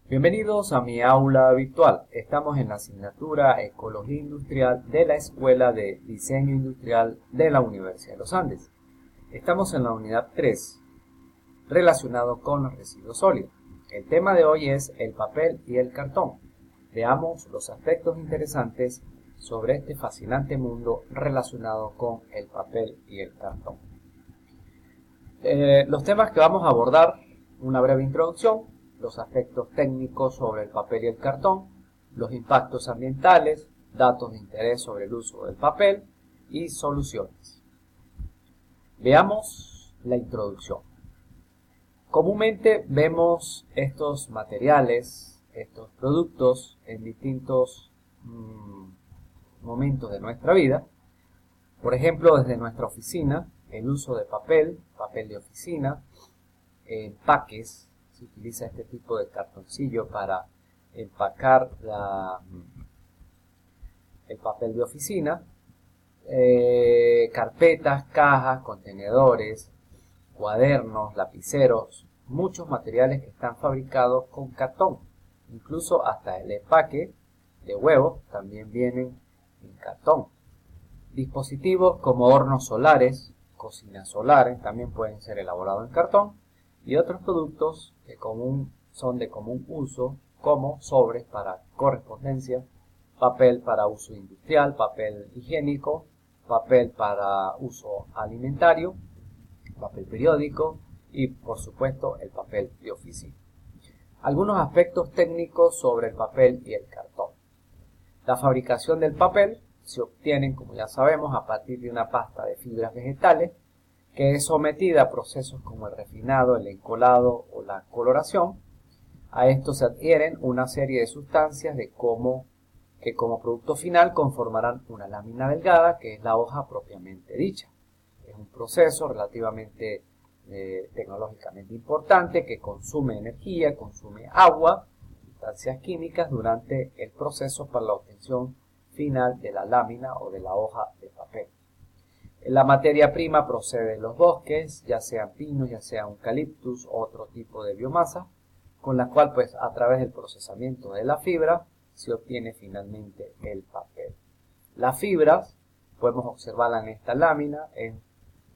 Bienvenidos a mi aula virtual. Estamos en la asignatura Ecología Industrial de la Escuela de Diseño Industrial de la Universidad de los Andes. Estamos en la unidad 3, relacionado con los residuos sólidos. El tema de hoy es el papel y el cartón. Veamos los aspectos interesantes sobre este fascinante mundo relacionado con el papel y el cartón. Los temas que vamos a abordar: una breve introducción, los aspectos técnicos sobre el papel y el cartón, los impactos ambientales, datos de interés sobre el uso del papel y soluciones. Veamos la introducción. Comúnmente vemos estos materiales, estos productos en distintos momentos de nuestra vida. Por ejemplo, desde nuestra oficina, el uso de papel de oficina, empaques. Se utiliza este tipo de cartoncillo para empacar el papel de oficina, carpetas, cajas, contenedores, cuadernos, lapiceros, muchos materiales que están fabricados con cartón. Incluso hasta el empaque de huevos también vienen en cartón. Dispositivos como hornos solares, cocinas solares, también pueden ser elaborados en cartón. Y otros productos que son de común uso, como sobres para correspondencia, papel para uso industrial, papel higiénico, papel para uso alimentario, papel periódico y, por supuesto, el papel de oficina. Algunos aspectos técnicos sobre el papel y el cartón. La fabricación del papel se obtiene, como ya sabemos, a partir de una pasta de fibras vegetales, que es sometida a procesos como el refinado, el encolado o la coloración. A esto se adhieren una serie de sustancias que como producto final conformarán una lámina delgada, que es la hoja propiamente dicha. Es un proceso relativamente tecnológicamente importante que consume energía, consume agua, sustancias químicas durante el proceso para la obtención final de la lámina o de la hoja de papel. La materia prima procede de los bosques, ya sean pinos, ya sea eucaliptus o otro tipo de biomasa, con la cual a través del procesamiento de la fibra se obtiene finalmente el papel. Las fibras, podemos observarla en esta lámina, es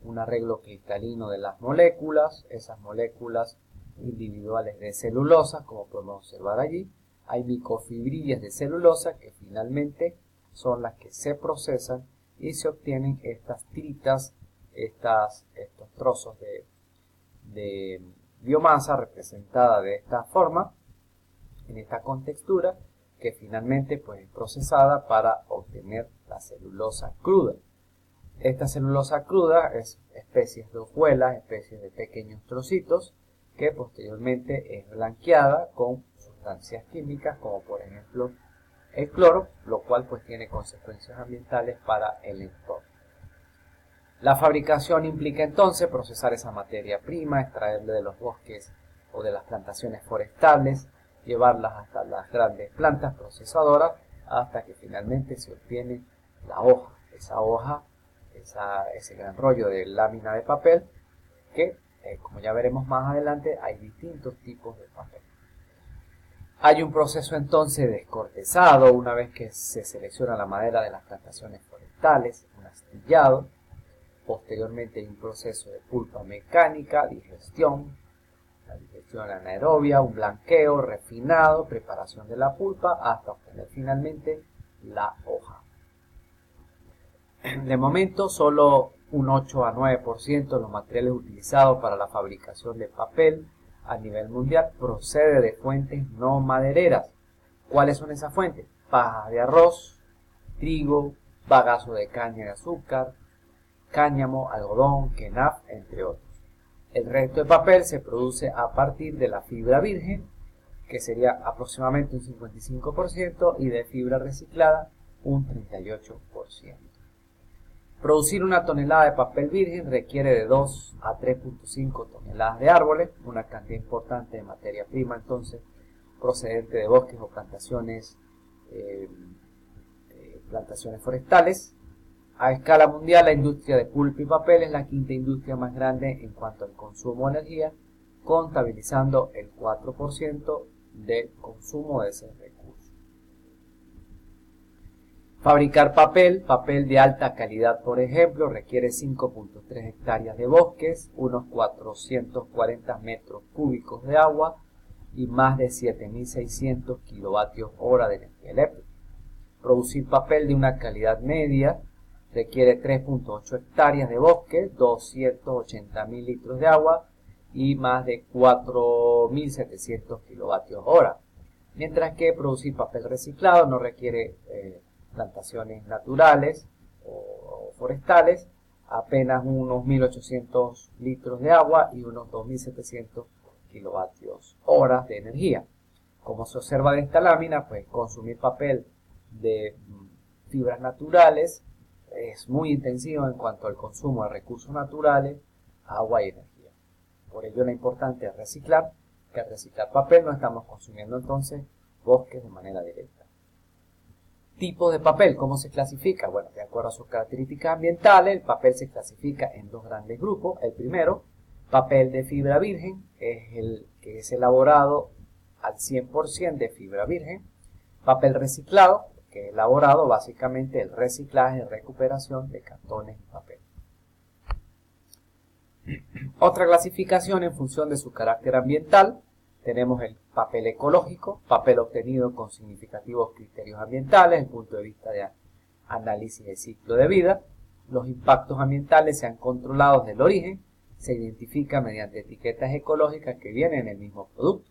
un arreglo cristalino de las moléculas, esas moléculas individuales de celulosa, como podemos observar allí. Hay microfibrillas de celulosa que finalmente son las que se procesan y se obtienen estas tiritas, estos trozos de biomasa representada de esta forma, en esta contextura, que finalmente es procesada para obtener la celulosa cruda. Esta celulosa cruda es especies de hojuelas, especies de pequeños trocitos, que posteriormente es blanqueada con sustancias químicas, como por ejemplo el cloro, lo cual tiene consecuencias ambientales para el entorno. La fabricación implica entonces procesar esa materia prima, extraerla de los bosques o de las plantaciones forestales, llevarlas hasta las grandes plantas procesadoras, hasta que finalmente se obtiene la hoja. Esa hoja, ese gran rollo de lámina de papel, que como ya veremos más adelante, hay distintos tipos de papel. Hay un proceso entonces de descortezado, una vez que se selecciona la madera de las plantaciones forestales, un astillado. Posteriormente hay un proceso de pulpa mecánica, digestión, la digestión anaerobia, un blanqueo, refinado, preparación de la pulpa, hasta obtener finalmente la hoja. De momento, solo un 8 a 9% de los materiales utilizados para la fabricación de papel a nivel mundial procede de fuentes no madereras. ¿Cuáles son esas fuentes? Paja de arroz, trigo, bagazo de caña de azúcar, cáñamo, algodón, kenaf, entre otros. El resto de papel se produce a partir de la fibra virgen, que sería aproximadamente un 55%, y de fibra reciclada un 38%. Producir una tonelada de papel virgen requiere de 2 a 3.5 toneladas de árboles, una cantidad importante de materia prima entonces procedente de bosques o plantaciones forestales. A escala mundial, la industria de pulpa y papel es la quinta industria más grande en cuanto al consumo de energía, contabilizando el 4% del consumo de ese recurso. Fabricar papel de alta calidad, por ejemplo, requiere 5.3 hectáreas de bosques, unos 440 metros cúbicos de agua y más de 7.600 kilovatios hora de energía eléctrica. Producir papel de una calidad media requiere 3.8 hectáreas de bosque, 280.000 litros de agua y más de 4.700 kilovatios hora. Mientras que producir papel reciclado no requiere plantaciones naturales o forestales, apenas unos 1.800 litros de agua y unos 2.700 kilovatios horas de energía. Como se observa de esta lámina, pues consumir papel de fibras naturales es muy intensivo en cuanto al consumo de recursos naturales, agua y energía. Por ello la importante es reciclar, que al reciclar papel no estamos consumiendo entonces bosques de manera directa. Tipos de papel, ¿cómo se clasifica? Bueno, de acuerdo a sus características ambientales, el papel se clasifica en dos grandes grupos. El primero, papel de fibra virgen, es el que es elaborado al 100% de fibra virgen. Papel reciclado, que es elaborado básicamente el reciclaje y recuperación de cartones y papel. Otra clasificación en función de su carácter ambiental. Tenemos el papel ecológico, papel obtenido con significativos criterios ambientales desde el punto de vista de análisis de ciclo de vida. Los impactos ambientales se han controlado desde el origen, se identifica mediante etiquetas ecológicas que vienen en el mismo producto.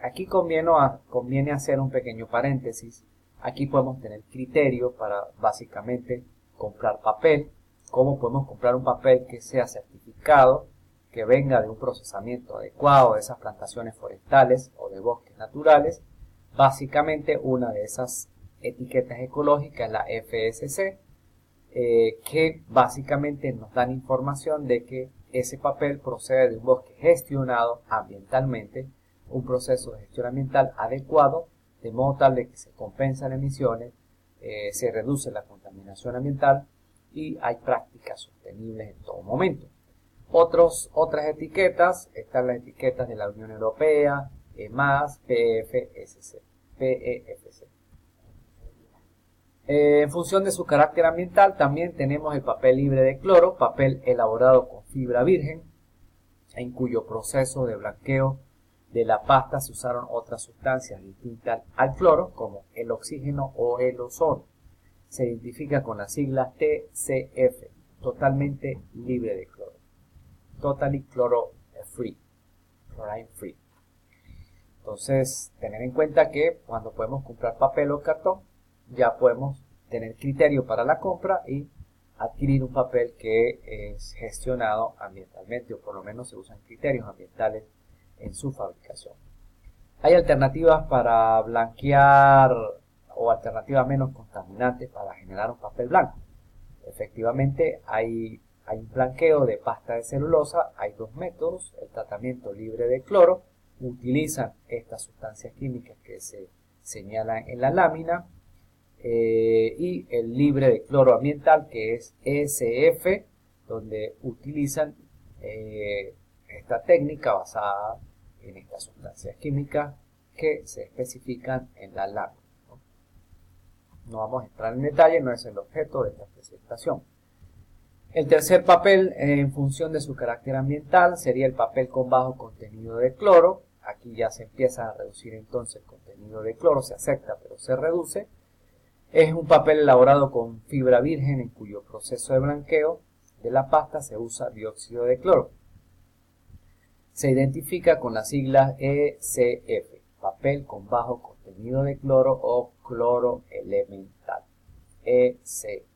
Aquí conviene hacer un pequeño paréntesis. Aquí podemos tener criterios para básicamente comprar papel. ¿Cómo podemos comprar un papel que sea certificado, que venga de un procesamiento adecuado de esas plantaciones forestales o de bosques naturales? Básicamente una de esas etiquetas ecológicas es la FSC, que básicamente nos dan información de que ese papel procede de un bosque gestionado ambientalmente, un proceso de gestión ambiental adecuado, de modo tal de que se compensan emisiones, se reduce la contaminación ambiental y hay prácticas sostenibles en todo momento. Otras etiquetas, están las etiquetas de la Unión Europea, EMAS, PEFC. En función de su carácter ambiental, también tenemos el papel libre de cloro, papel elaborado con fibra virgen, en cuyo proceso de blanqueo de la pasta se usaron otras sustancias distintas al cloro, como el oxígeno o el ozono. Se identifica con la sigla TCF, totalmente libre de cloro. Totally chlorine free. Entonces, tener en cuenta que cuando podemos comprar papel o cartón, ya podemos tener criterio para la compra y adquirir un papel que es gestionado ambientalmente, o por lo menos se usan criterios ambientales en su fabricación. Hay alternativas para blanquear o alternativas menos contaminantes para generar un papel blanco. Efectivamente, hay un blanqueo de pasta de celulosa, hay dos métodos: el tratamiento libre de cloro, utilizan estas sustancias químicas que se señalan en la lámina, y el libre de cloro ambiental, que es ECF, donde utilizan esta técnica basada en estas sustancias químicas que se especifican en la lámina. No vamos a entrar en detalle, no es el objeto de esta presentación. El tercer papel, en función de su carácter ambiental, sería el papel con bajo contenido de cloro. Aquí ya se empieza a reducir entonces el contenido de cloro, se acepta pero se reduce. Es un papel elaborado con fibra virgen en cuyo proceso de blanqueo de la pasta se usa dióxido de cloro. Se identifica con las siglas ECF, papel con bajo contenido de cloro o cloro elemental. ECF,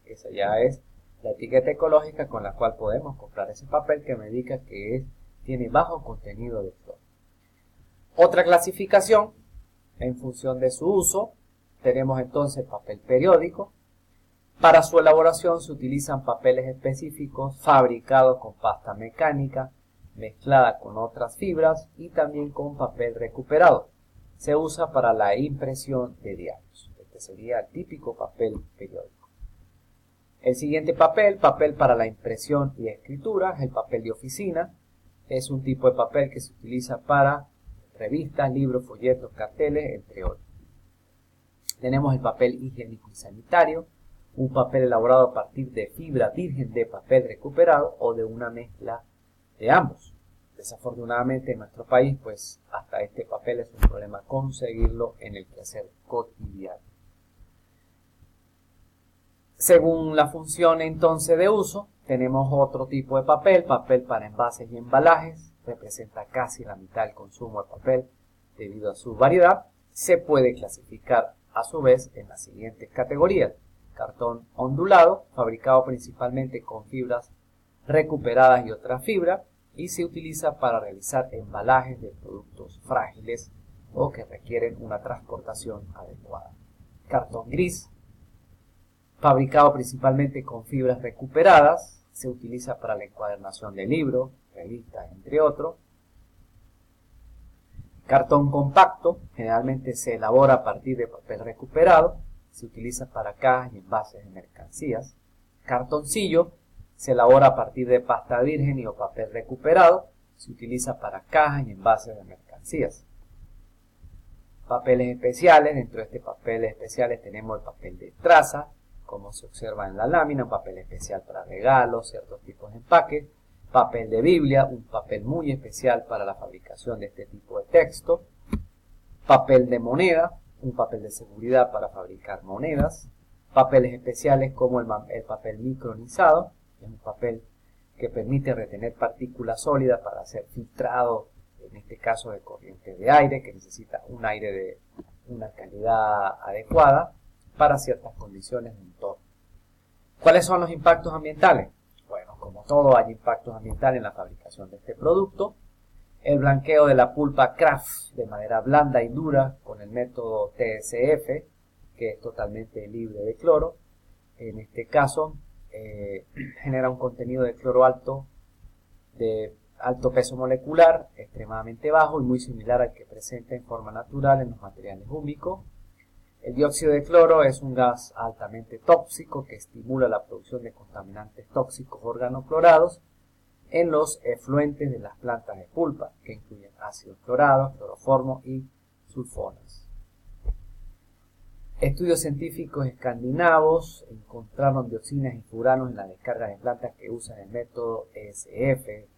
esa ya es la etiqueta ecológica con la cual podemos comprar ese papel que me indica que tiene bajo contenido de cloro. Otra clasificación, en función de su uso, tenemos entonces papel periódico. Para su elaboración se utilizan papeles específicos fabricados con pasta mecánica, mezclada con otras fibras y también con papel recuperado. Se usa para la impresión de diarios. Este sería el típico papel periódico. El siguiente papel para la impresión y escritura, es el papel de oficina. Es un tipo de papel que se utiliza para revistas, libros, folletos, carteles, entre otros. Tenemos el papel higiénico y sanitario, un papel elaborado a partir de fibra virgen de papel recuperado o de una mezcla de ambos. Desafortunadamente en nuestro país, pues hasta este papel es un problema conseguirlo en el quehacer cotidiano. Según la función entonces de uso, tenemos otro tipo de papel, papel para envases y embalajes, representa casi la mitad del consumo de papel debido a su variedad. Se puede clasificar a su vez en las siguientes categorías: cartón ondulado, fabricado principalmente con fibras recuperadas y otras fibras, y se utiliza para realizar embalajes de productos frágiles o que requieren una transportación adecuada. Cartón gris, fabricado principalmente con fibras recuperadas, se utiliza para la encuadernación de libros, revistas, entre otros. Cartón compacto, generalmente se elabora a partir de papel recuperado, se utiliza para cajas y envases de mercancías. Cartoncillo, se elabora a partir de pasta virgen y o papel recuperado, se utiliza para cajas y envases de mercancías. Papeles especiales, dentro de este papeles especiales tenemos el papel de traza, como se observa en la lámina, un papel especial para regalos, ciertos tipos de empaques, papel de Biblia, un papel muy especial para la fabricación de este tipo de texto, papel de moneda, un papel de seguridad para fabricar monedas, papeles especiales como el papel micronizado, es un papel que permite retener partículas sólidas para ser filtrado, en este caso de corriente de aire, que necesita un aire de una calidad adecuada para ciertas condiciones de entorno. ¿Cuáles son los impactos ambientales? Bueno, como todo hay impactos ambientales en la fabricación de este producto. El blanqueo de la pulpa craft de manera blanda y dura con el método TSF, que es totalmente libre de cloro. En este caso, genera un contenido de cloro alto, de alto peso molecular, extremadamente bajo y muy similar al que presenta en forma natural en los materiales húmicos. El dióxido de cloro es un gas altamente tóxico que estimula la producción de contaminantes tóxicos organoclorados en los efluentes de las plantas de pulpa, que incluyen ácidos clorados, cloroformo y sulfonas. Estudios científicos escandinavos encontraron dioxinas y furanos en la descarga de plantas que usan el método ESF, el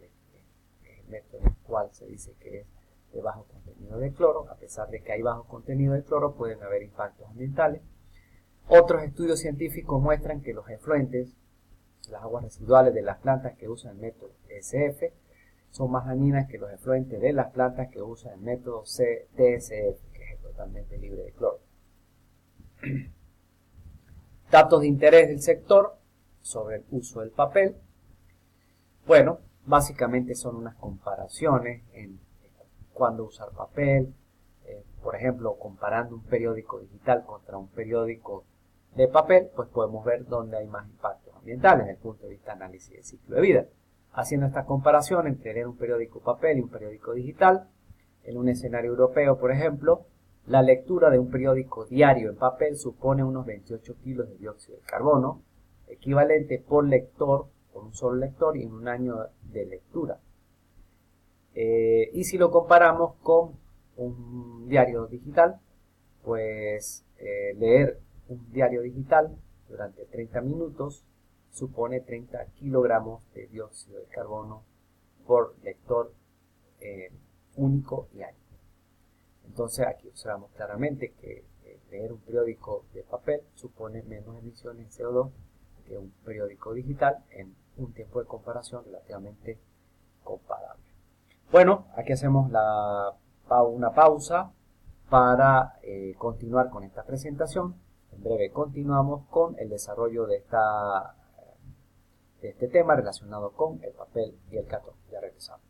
método en el cual se dice que es de bajo contenido de cloro. A pesar de que hay bajo contenido de cloro, pueden haber impactos ambientales. Otros estudios científicos muestran que los efluentes, las aguas residuales de las plantas que usan el método ESF, son más dañinas que los efluentes de las plantas que usan el método TSF, que es totalmente libre de cloro. Datos de interés del sector sobre el uso del papel. Bueno, básicamente son unas comparaciones en cuándo usar papel, por ejemplo, comparando un periódico digital contra un periódico de papel, pues podemos ver dónde hay más impactos ambientales desde el punto de vista de análisis del ciclo de vida. Haciendo esta comparación entre leer un periódico papel y un periódico digital, en un escenario europeo, por ejemplo, la lectura de un periódico diario en papel supone unos 28 kilos de dióxido de carbono, equivalente por lector, por un solo lector y en un año de lectura. Y si lo comparamos con un diario digital, pues leer un diario digital durante 30 minutos supone 30 kilogramos de dióxido de carbono por lector único y año. Entonces aquí observamos claramente que leer un periódico de papel supone menos emisiones de CO2 que un periódico digital en un tiempo de comparación relativamente comparable. Bueno, aquí hacemos una pausa para continuar con esta presentación. En breve continuamos con el desarrollo de este tema relacionado con el papel y el cartón. Ya regresamos.